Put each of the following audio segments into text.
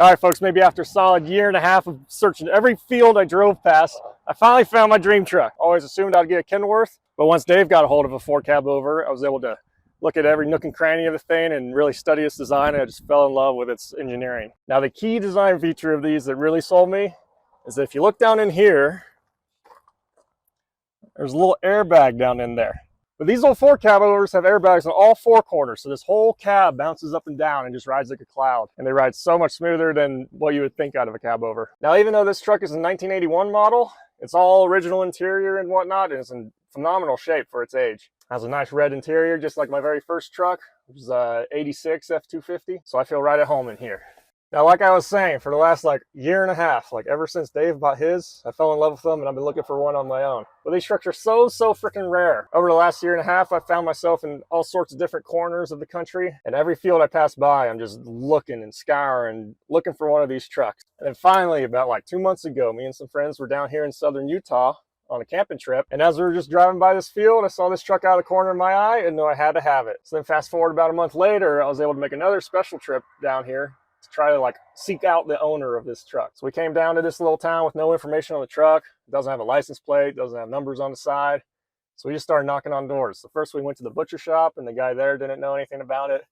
All right, folks, maybe after a solid year and a half of searching every field I drove past, I finally found my dream truck. Always assumed I'd get a Kenworth, but once Dave got a hold of a Ford cab over, I was able to look at every nook and cranny of the thing and really study its design, and I just fell in love with its engineering. Now, the key design feature of these that really sold me is that if you look down in here, there's a little airbag down in there. But these old Ford cab overs have airbags on all four corners, so this whole cab bounces up and down and just rides like a cloud. And they ride so much smoother than what you would think out of a cab over. Now, even though this truck is a 1981 model, it's all original interior and whatnot, and it's in phenomenal shape for its age. It has a nice red interior, just like my very first truck, which is a 86 F250, so I feel right at home in here. Now, like I was saying, for the last year and a half, ever since Dave bought his, I fell in love with them and I've been looking for one on my own. But these trucks are so freaking rare. Over the last year and a half, I found myself in all sorts of different corners of the country, and every field I pass by, I'm just looking and scouring, looking for one of these trucks. And then finally, about 2 months ago, me and some friends were down here in southern Utah on a camping trip, and as we were just driving by this field, I saw this truck out of the corner of my eye and knew I had to have it. So then fast forward about a month later, I was able to make another special trip down here to try to seek out the owner of this truck. So we came down to this little town with no information on the truck. It doesn't have a license plate, doesn't have numbers on the side. So we just started knocking on doors. So first we went to the butcher shop, and the guy there didn't know anything about it.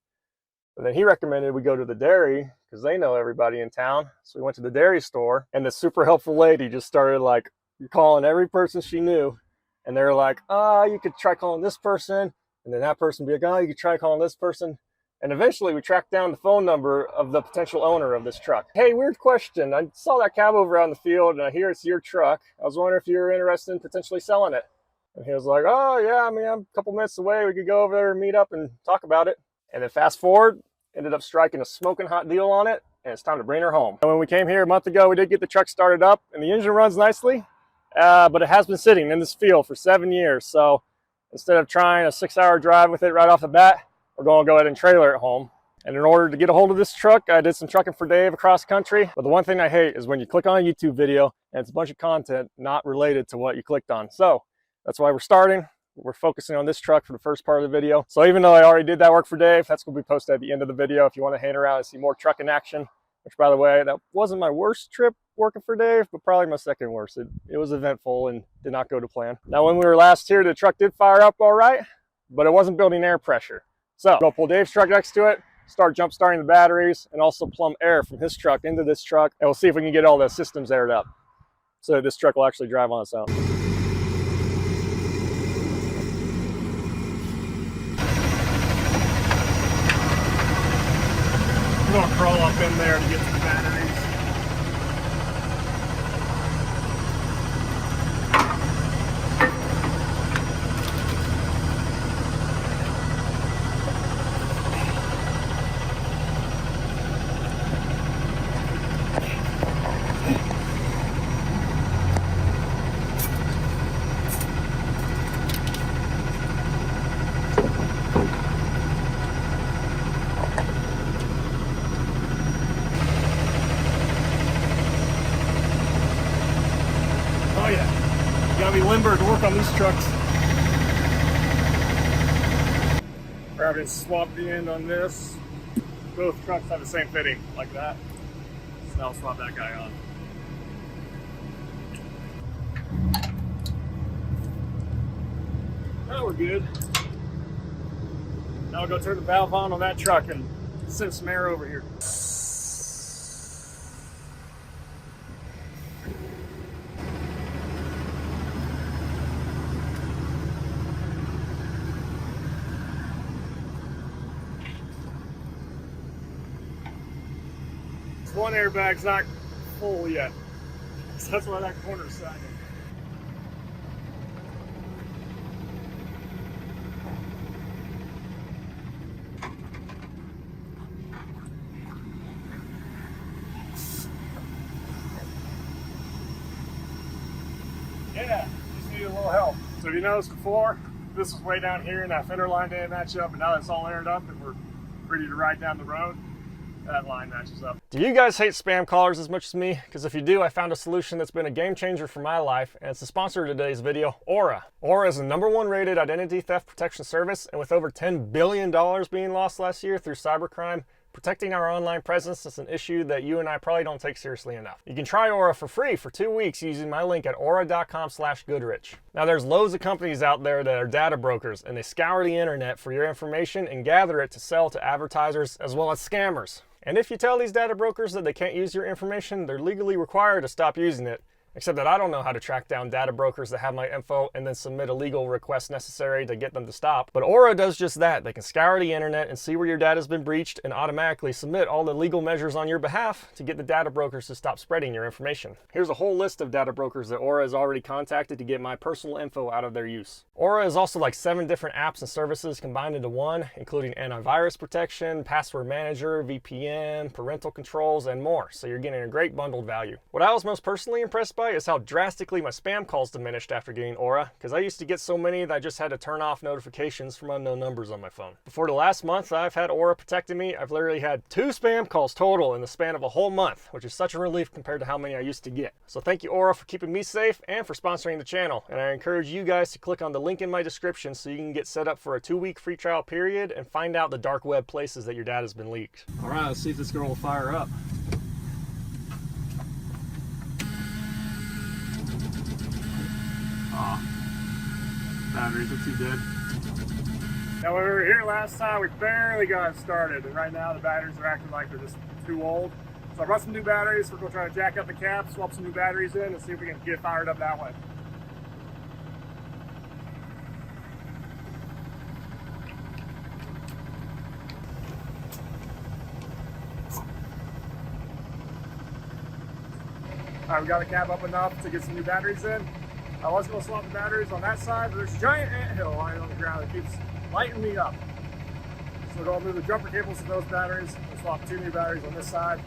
But then he recommended we go to the dairy because they know everybody in town. So we went to the dairy store, and the super helpful lady just started calling every person she knew. And they were like, you could try calling this person. And then that person would be like, you could try calling this person. And eventually we tracked down the phone number of the potential owner of this truck. Hey, weird question. I saw that cab over out in the field and I hear it's your truck. I was wondering if you were interested in potentially selling it. And he was like, oh yeah, I'm a couple minutes away. We could go over there and meet up and talk about it. And then fast forward, ended up striking a smoking hot deal on it, and it's time to bring her home. And when we came here a month ago, we did get the truck started up and the engine runs nicely, but it has been sitting in this field for 7 years. So instead of trying a 6-hour drive with it right off the bat, we're going to go ahead and trailer it home. And in order to get a hold of this truck, I did some trucking for Dave across country. But the one thing I hate is when you click on a YouTube video and it's a bunch of content not related to what you clicked on. So that's why we're starting. We're focusing on this truck for the first part of the video. So even though I already did that work for Dave, that's going to be posted at the end of the video if you want to hang around and see more trucking action. Which, by the way, that wasn't my worst trip working for Dave, but probably my second worst. It was eventful and did not go to plan. Now, when we were last here, the truck did fire up all right, but it wasn't building air pressure. So go pull Dave's truck next to it, start jump starting the batteries, and also plumb air from his truck into this truck, and we'll see if we can get all the systems aired up so that this truck will actually drive on its own. I'm going to crawl up in there to get to the batteries. Gotta be limber to work on these trucks. Grab it and swap the end on this. Both trucks have the same fitting, like that. So now I'll swap that guy on. Now we're good. Now I'll go turn the valve on that truck and send some air over here. One airbag's not full yet, so that's why that corner's sagging. Yeah, just need a little help. So if you noticed before, this was way down here and that fender line didn't match up, and now it's all aired up and we're ready to ride down the road. That line matches up. Do you guys hate spam callers as much as me? Because if you do, I found a solution that's been a game changer for my life, and it's the sponsor of today's video, Aura. Aura is the #1 rated identity theft protection service, and with over $10 billion being lost last year through cybercrime, Protecting our online presence is an issue that you and I probably don't take seriously enough. You can try Aura for free for 2 weeks using my link at aura.com/Goodrich. Now there's loads of companies out there that are data brokers, and they scour the internet for your information and gather it to sell to advertisers as well as scammers. And if you tell these data brokers that they can't use your information, they're legally required to stop using it. Except that I don't know how to track down data brokers that have my info and then submit a legal request necessary to get them to stop. But Aura does just that. They can scour the internet and see where your data has been breached and automatically submit all the legal measures on your behalf to get the data brokers to stop spreading your information. Here's a whole list of data brokers that Aura has already contacted to get my personal info out of their use. Aura is also like 7 different apps and services combined into one, including antivirus protection, password manager, VPN, parental controls, and more. So you're getting a great bundled value. What I was most personally impressed by is how drastically my spam calls diminished after getting Aura, because I used to get so many that I just had to turn off notifications from unknown numbers on my phone. Before the last month I've had Aura protecting me, I've literally had 2 spam calls total in the span of a whole month, which is such a relief compared to how many I used to get. So thank you Aura for keeping me safe and for sponsoring the channel, and I encourage you guys to click on the link in my description so you can get set up for a 2-week free trial period and find out the dark web places that your data has been leaked. Alright, let's see if this girl will fire up. Batteries, looks dead. Now when we were here last time, we barely got it started, and right now the batteries are acting like they're just too old. So I brought some new batteries. We're going to try to jack up the cap, swap some new batteries in, and see if we can get it fired up that way. Alright, we got the cap up enough to get some new batteries in. I was going to swap the batteries on that side, but there's a giant anthill lying on the ground that keeps lighting me up. So we're going to move the jumper cables to those batteries. We'll swap 2 new batteries on this side.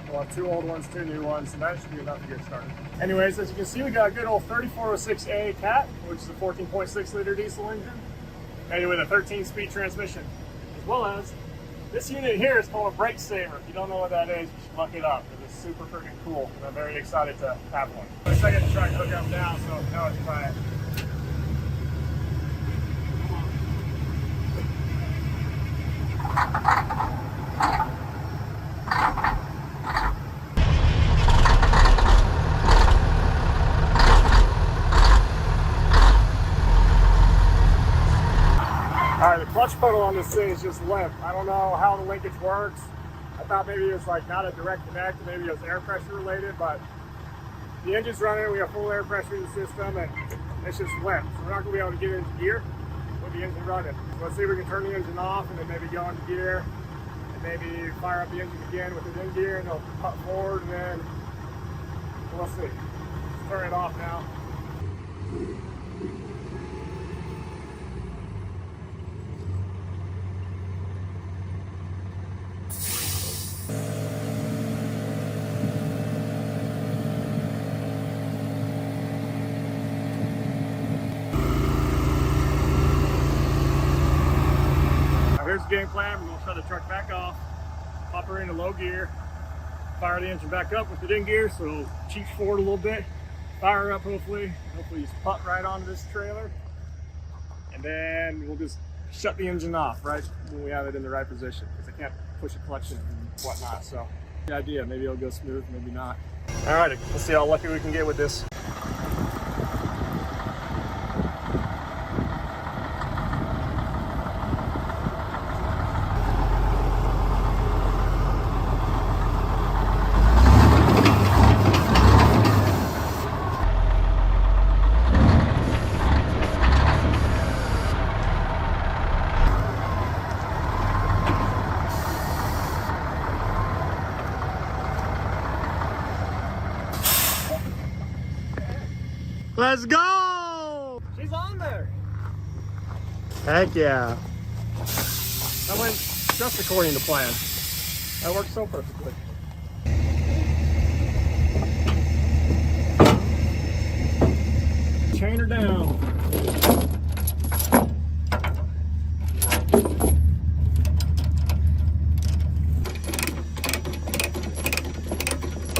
We'll have 2 old ones, 2 new ones, and that should be enough to get started. Anyways, as you can see, we got a good old 3406A Cat, which is a 14.6 liter diesel engine, made with a 13-speed transmission. As well as, this unit here is called a brake saver. If you don't know what that is, you should look it up, because it's super freaking cool, and I'm very excited to have one. First I get to try to hook them down, so now let's try it. Alright, the clutch pedal on this thing is just limp. I don't know how the linkage works. I thought maybe it was like not a direct connect, maybe it was air pressure related, but the engine's running, we have full air pressure in the system, and it's just limp. So we're not going to be able to get into gear with the engine running. So let's see if we can turn the engine off and then maybe go into gear, and maybe fire up the engine again with it in gear, and it'll putt forward, and then we'll see. Let's turn it off now. Here's the game plan. We're going to shut the truck back off, pop her into low gear, fire the engine back up with it in gear so it'll cheat forward a little bit, fire her up hopefully just putt right onto this trailer, and then we'll just shut the engine off right when we have it in the right position, because I can't push a clutch and whatnot. So the idea, maybe it'll go smooth, maybe not. Alright, let's see how lucky we can get with this. Let's go! She's on there. Heck yeah. That went just according to plan. That worked so perfectly. Chain her down.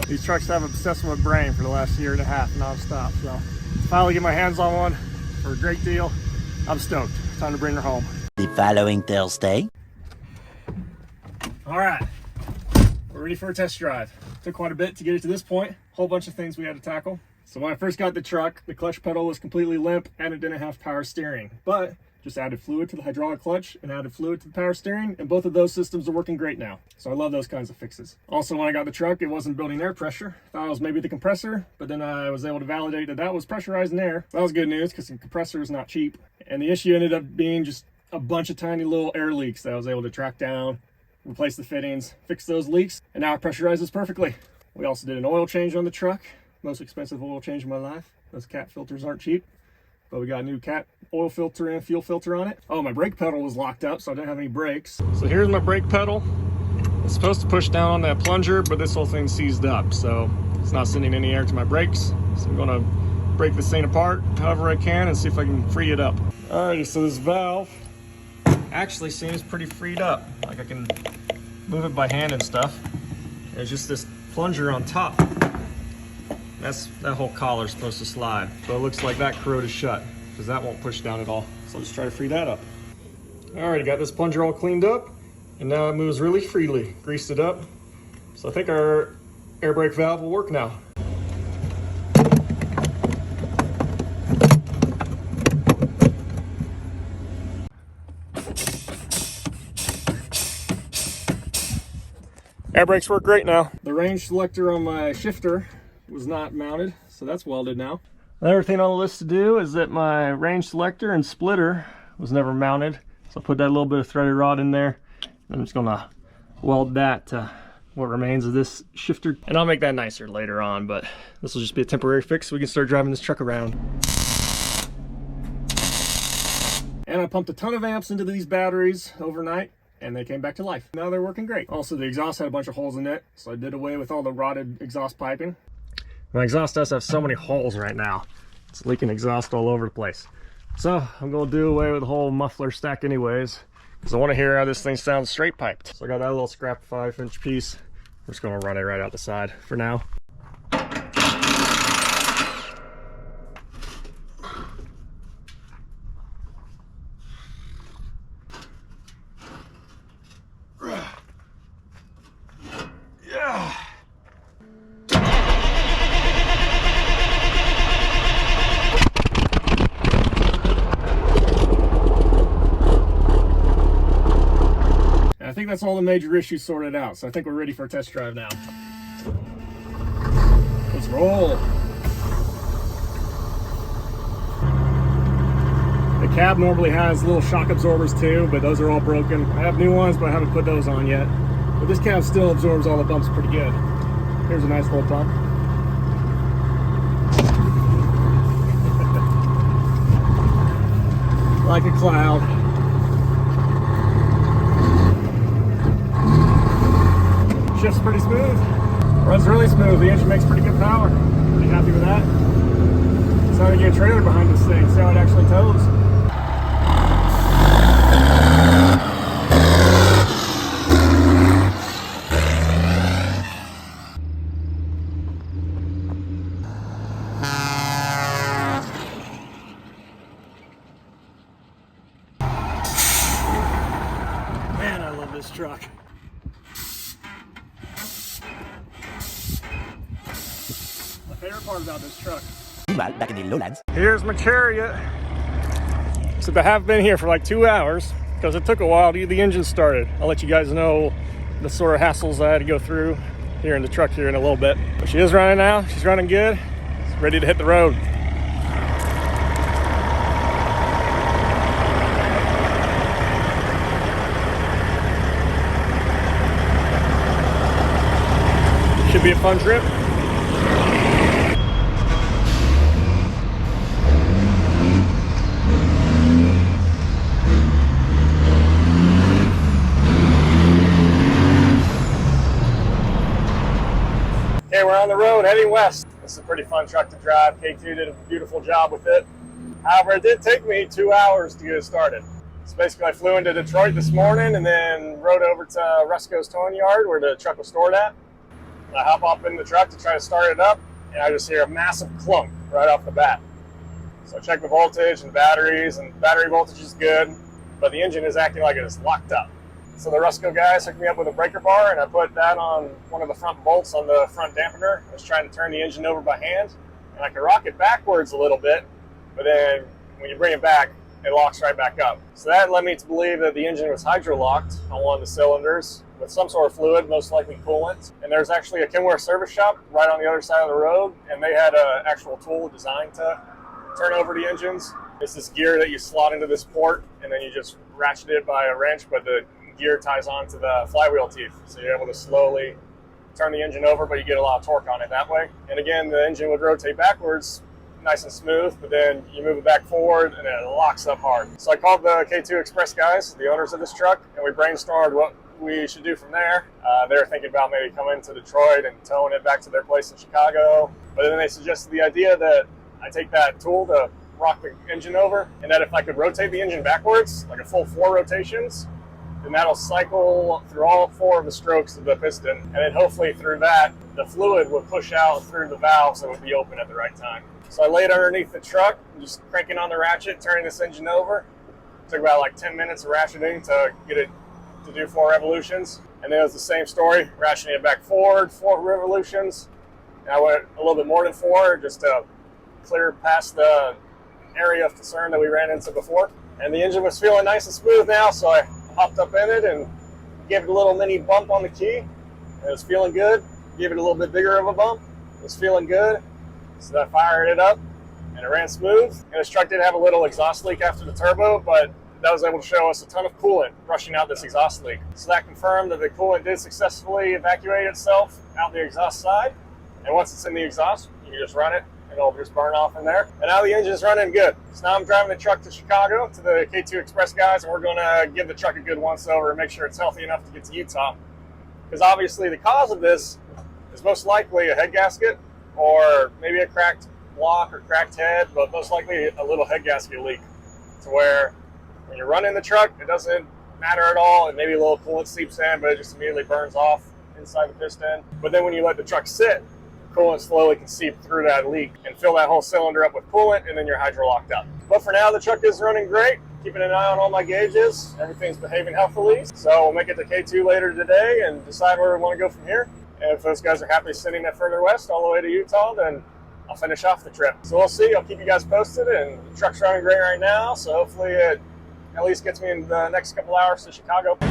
These trucks have obsessed with my brain for the last 1.5 years non-stop, so finally get my hands on one for a great deal. I'm stoked. Time to bring her home. The following Thursday. All right, we're ready for a test drive. Took quite a bit to get it to this point. Whole bunch of things we had to tackle. So when I first got the truck, the clutch pedal was completely limp and it didn't have power steering, but just added fluid to the hydraulic clutch and added fluid to the power steering, and both of those systems are working great now. So I love those kinds of fixes. Also, when I got the truck, it wasn't building air pressure. Thought it was maybe the compressor, but then I was able to validate that that was pressurizing air. That was good news because the compressor is not cheap. And the issue ended up being just a bunch of tiny little air leaks that I was able to track down, replace the fittings, fix those leaks, and now it pressurizes perfectly. We also did an oil change on the truck. Most expensive oil change in my life. Those cat filters aren't cheap, but we got a new cat oil filter and fuel filter on it. Oh, my brake pedal was locked up, so I didn't have any brakes. So here's my brake pedal. It's supposed to push down on that plunger, but this whole thing's seized up, so it's not sending any air to my brakes. So I'm gonna break this thing apart however I can and see if I can free it up. Alrighty, so this valve actually seems pretty freed up. Like I can move it by hand and stuff. There's just this plunger on top. That whole collar's supposed to slide, but it looks like that corroded shut because that won't push down at all. So I'll just try to free that up. Alright, got this plunger all cleaned up, and now it moves really freely. Greased it up. So I think our air brake valve will work now. Air brakes work great now. The range selector on my shifter was not mounted, so that's welded now. Another thing on the list to do is that my range selector and splitter was never mounted, so I'll put that little bit of threaded rod in there. I'm just gonna weld that to what remains of this shifter, and I'll make that nicer later on, but this will just be a temporary fix so we can start driving this truck around. And I pumped a ton of amps into these batteries overnight, and they came back to life. Now they're working great. Also, the exhaust had a bunch of holes in it, so I did away with all the rotted exhaust piping. My exhaust does have so many holes right now. It's leaking exhaust all over the place. So I'm gonna do away with the whole muffler stack anyways, because I want to hear how this thing sounds straight piped. So I got that little scrap 5-inch piece. I'm just gonna run it right out the side for now. I think that's all the major issues sorted out, so I think we're ready for a test drive now. Let's roll. The cab normally has little shock absorbers too, but those are all broken. I have new ones, but I haven't put those on yet. But this cab still absorbs all the bumps pretty good. Here's a nice little bump. Like a cloud. Shifts pretty smooth. Runs really smooth. The engine makes pretty good power. Pretty happy with that. It's time to get a trailer behind this thing, see how it actually tows. Man, I love this truck. Favorite part about this truck. Meanwhile, back in the lowlands. Here's my Chariot. Except I have been here for like 2 hours because it took a while to get the engine started. I'll let you guys know the sort of hassles I had to go through here in the truck here in a little bit. But she is running now. She's running good. It's ready to hit the road. Should be a fun trip. Okay, we're on the road heading west. This is a pretty fun truck to drive. K2 did a beautiful job with it. However, it did take me 2 hours to get it started. So basically I flew into Detroit this morning and then rode over to Rusco's Towing Yard where the truck was stored at. I hop up in the truck to try to start it up, and I just hear a massive clunk right off the bat. So I check the voltage and batteries, and the battery voltage is good, but the engine is acting like it is locked up. So the Rusco guys hooked me up with a breaker bar, and I put that on one of the front bolts on the front dampener. I was trying to turn the engine over by hand, and I could rock it backwards a little bit, but then when you bring it back, it locks right back up. So that led me to believe that the engine was hydro-locked on one of the cylinders with some sort of fluid, most likely coolant. And there's actually a Kenworth service shop right on the other side of the road, and they had an actual tool designed to turn over the engines. It's this gear that you slot into this port, and then you just ratchet it by a wrench, but the gear ties onto the flywheel teeth. So you're able to slowly turn the engine over, but you get a lot of torque on it that way. And again, the engine would rotate backwards, nice and smooth, but then you move it back forward and it locks up hard. So I called the K2 Express guys, the owners of this truck, and we brainstormed what we should do from there. They were thinking about maybe coming to Detroit and towing it back to their place in Chicago, but then they suggested the idea that I take that tool to rock the engine over, and that if I could rotate the engine backwards, like a full 4 rotations, then that'll cycle through all 4 of the strokes of the piston, and then hopefully through that, the fluid would push out through the valves that would be open at the right time. So I laid underneath the truck, just cranking on the ratchet, turning this engine over. It took about like 10 minutes of ratcheting to get it to do 4 revolutions. And then it was the same story, ratcheting it back forward, 4 revolutions. And I went a little bit more than 4 just to clear past the area of concern that we ran into before. And the engine was feeling nice and smooth now, so I hopped up in it and gave it a little mini bump on the key. And it was feeling good. Gave it a little bit bigger of a bump. It was feeling good. So I fired it up and it ran smooth. And this truck did have a little exhaust leak after the turbo, but that was able to show us a ton of coolant rushing out this exhaust leak. So that confirmed that the coolant did successfully evacuate itself out the exhaust side. And once it's in the exhaust, you can just run it and it'll just burn off in there. And now the engine's running good. So now I'm driving the truck to Chicago to the K2 Express guys, and we're gonna give the truck a good once over and make sure it's healthy enough to get to Utah. Because obviously the cause of this is most likely a head gasket, or maybe a cracked block or cracked head, but most likely a little head gasket leak, to where when you're running the truck, it doesn't matter at all, and maybe a little coolant seeps in, but it just immediately burns off inside the piston. But then when you let the truck sit, coolant slowly can seep through that leak and fill that whole cylinder up with coolant, and then you're hydro locked up. But for now, the truck is running great, keeping an eye on all my gauges. Everything's behaving healthily. So we'll make it to K2 later today and decide where we want to go from here. And if those guys are happy sending it further west all the way to Utah, then I'll finish off the trip. So we'll see. I'll keep you guys posted. And the truck's running great right now, so hopefully it at least gets me in the next couple hours to Chicago. Okay,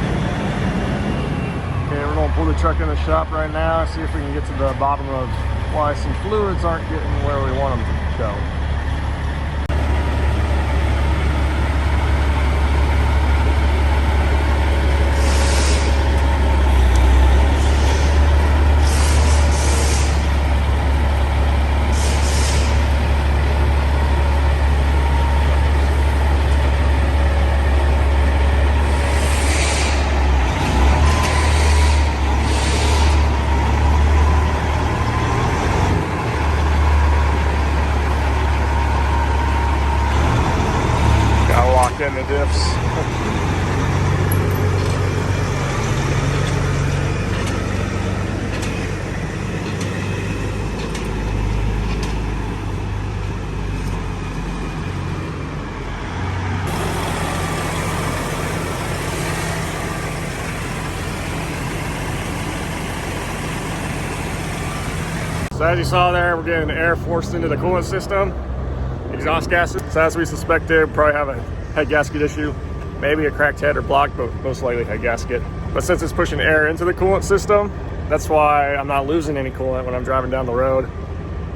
we're going to pull the truck in the shop right now and see if we can get to the bottom of why some fluids aren't getting where we want them to go. In the diffs. So as you saw there, we're getting air forced into the coolant system, exhaust gases. So as we suspected, probably have a head gasket issue, maybe a cracked head or block, but most likely head gasket. But since it's pushing air into the coolant system, that's why I'm not losing any coolant when I'm driving down the road.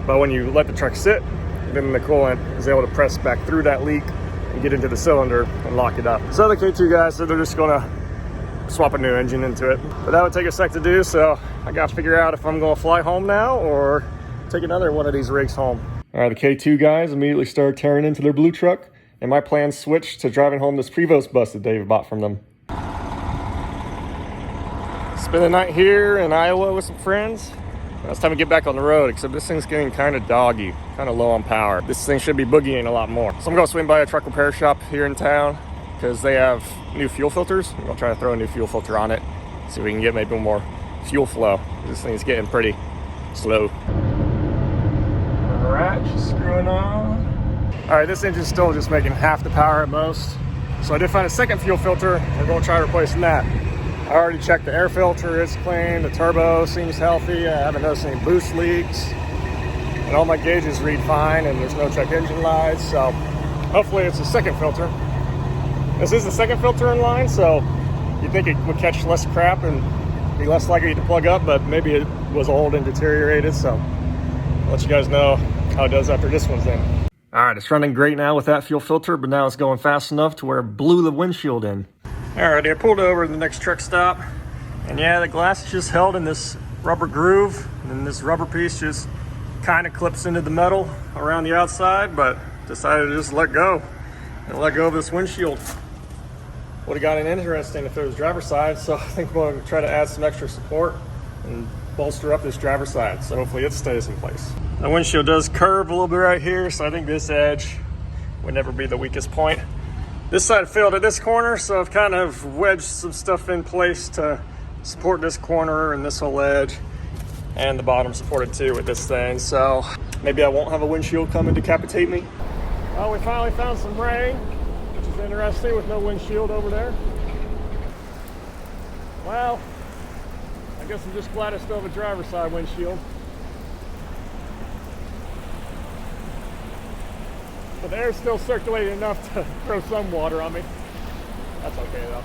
But when you let the truck sit, then the coolant is able to press back through that leak and get into the cylinder and lock it up. So the K2 guys said they're just gonna swap a new engine into it. But that would take a sec to do, so I gotta figure out if I'm gonna fly home now or take another one of these rigs home. All right, the K2 guys immediately started tearing into their blue truck, and my plan switched to driving home this Prevost bus that Dave bought from them. Spend the night here in Iowa with some friends. Now it's time to get back on the road, except this thing's getting kind of doggy, kind of low on power. This thing should be boogieing a lot more. So I'm gonna swing by a truck repair shop here in town because they have new fuel filters. I'm gonna try to throw a new fuel filter on it, see if we can get maybe more fuel flow. This thing's getting pretty slow. Ratchet screwing on. All right, this engine's still just making half the power at most. So I did find a second fuel filter. We're gonna try replacing that. I already checked the air filter, it's clean, the turbo seems healthy, I haven't noticed any boost leaks, and all my gauges read fine, and there's no check engine lights, so hopefully it's a second filter. This is the second filter in line, so you'd think it would catch less crap and be less likely to plug up, but maybe it was old and deteriorated, so I'll let you guys know how it does after this one's in. All right, it's running great now with that fuel filter, but now it's going fast enough to where it blew the windshield in. All right, I pulled over to the next truck stop, and yeah, the glass is just held in this rubber groove, and then this rubber piece just kind of clips into the metal around the outside, but decided to just let go of this windshield. Would have gotten interesting if it was driver's side, so I think we're going to try to add some extra support and bolster up this driver's side, so hopefully it stays in place. The windshield does curve a little bit right here, so I think this edge would never be the weakest point. This side failed at this corner, so I've kind of wedged some stuff in place to support this corner and this whole edge, and the bottom supported too with this thing, so maybe I won't have a windshield come and decapitate me. Well, we finally found some rain, which is interesting with no windshield over there. Well, I guess I'm just glad I still have a driver's side windshield. But the air's still circulating enough to throw some water on me. That's okay though.